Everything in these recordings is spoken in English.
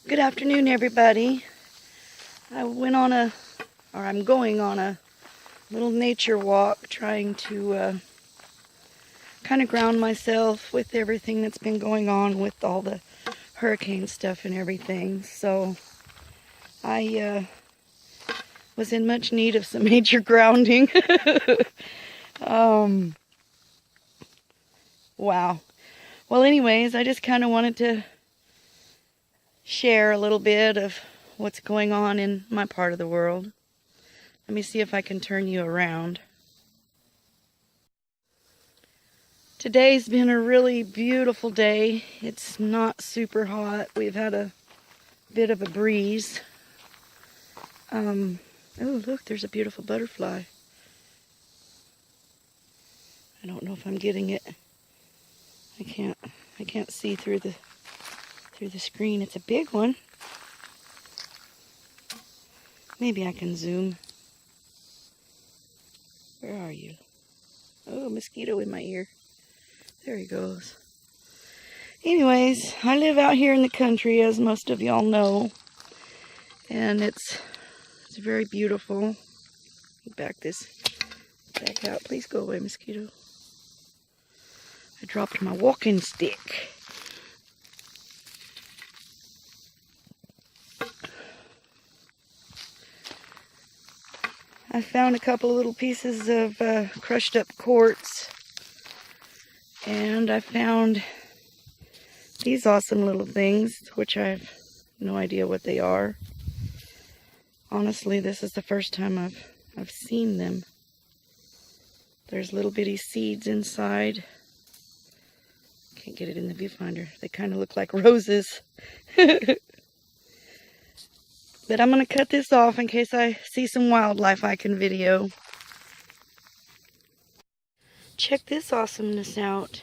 Good afternoon, everybody. I'm going on a little nature walk, trying to kind of ground myself with everything that's been going on with all the hurricane stuff and everything. So I was in much need of some major grounding. Wow. Well, anyways, I just kind of wanted to share a little bit of what's going on in my part of the world. Let me see if I can turn you around. Today's been a really beautiful day. It's not super hot. We've had a bit of a breeze. Oh, look, there's a beautiful butterfly. I don't know if I'm getting it. I can't see through the screen. It's a big one. Maybe I can zoom. Where are you? Oh, a mosquito in my ear. There he goes. Anyways, I live out here in the country, as most of y'all know. And it's very beautiful. Back out. Please go away, mosquito. I dropped my walking stick. I found a couple of little pieces of crushed up quartz. And I found these awesome little things, which I have no idea what they are. Honestly, this is the first time I've seen them. There's little bitty seeds inside. Can't get it in the viewfinder. They kind of look like roses. But I'm going to cut this off in case I see some wildlife I can video. Check this awesomeness out.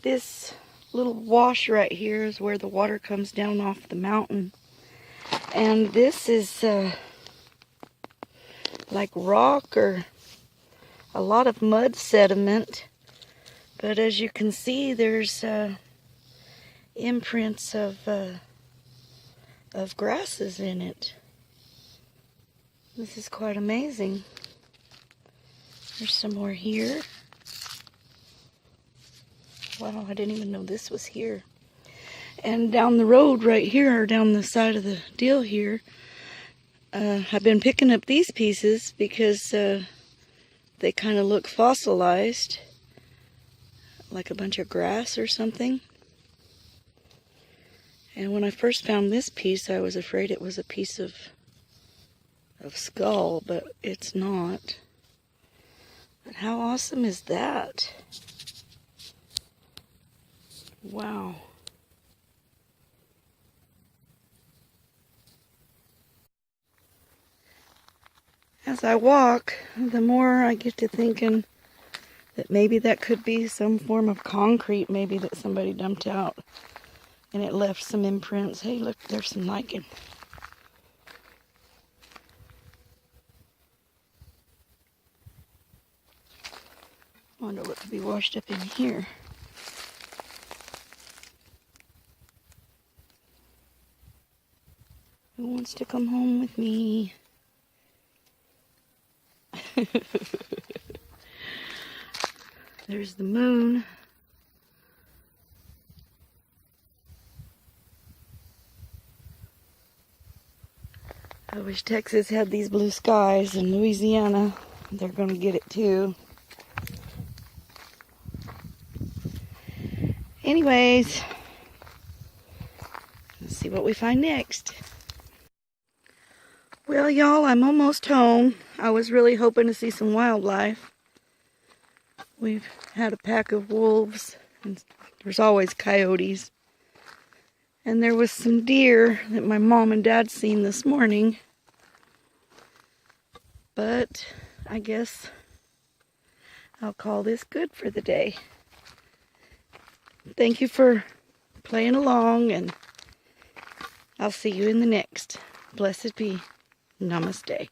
This little wash right here is where the water comes down off the mountain. And this is like rock or a lot of mud sediment. But as you can see, there's imprints of grasses in it. This is quite amazing. There's some more here. Wow, I didn't even know this was here. And down the road right here, or down the side of the deal here, I've been picking up these pieces because they kind of look fossilized, like a bunch of grass or something. And when I first found this piece, I was afraid it was a piece of skull, but it's not. But how awesome is that? Wow. As I walk, the more I get to thinking that maybe that could be some form of concrete, maybe that somebody dumped out. And it left some imprints. Hey, look, there's some lichen. I wonder what could be washed up in here. Who wants to come home with me? There's the moon. I wish Texas had these blue skies, and Louisiana, they're going to get it too. Anyways, let's see what we find next. Well, y'all, I'm almost home. I was really hoping to see some wildlife. We've had a pack of wolves, and there's always coyotes. And there was some deer that my mom and dad seen this morning. But I guess I'll call this good for the day. Thank you for playing along, and I'll see you in the next. Blessed be. Namaste.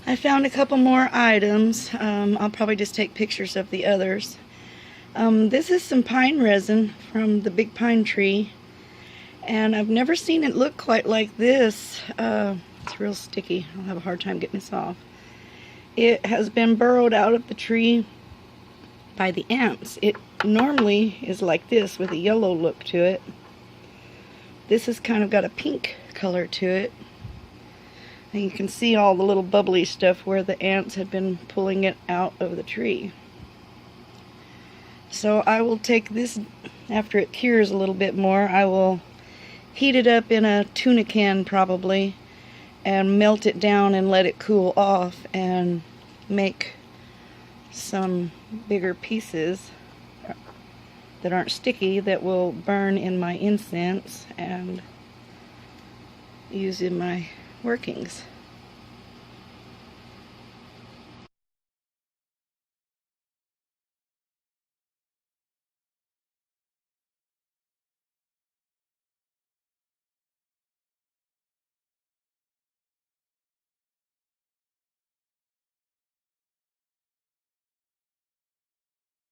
I found a couple more items. I'll probably just take pictures of the others. This is some pine resin from the big pine tree. And I've never seen it look quite like this. It's real sticky. I'll have a hard time getting this off. It has been burrowed out of the tree by the ants. It normally is like this with a yellow look to it. This has kind of got a pink color to it. And you can see all the little bubbly stuff where the ants had been pulling it out of the tree. So I will take this, after it cures a little bit more, I will heat it up in a tuna can probably and melt it down and let it cool off and make some bigger pieces that aren't sticky that will burn in my incense and use in my workings.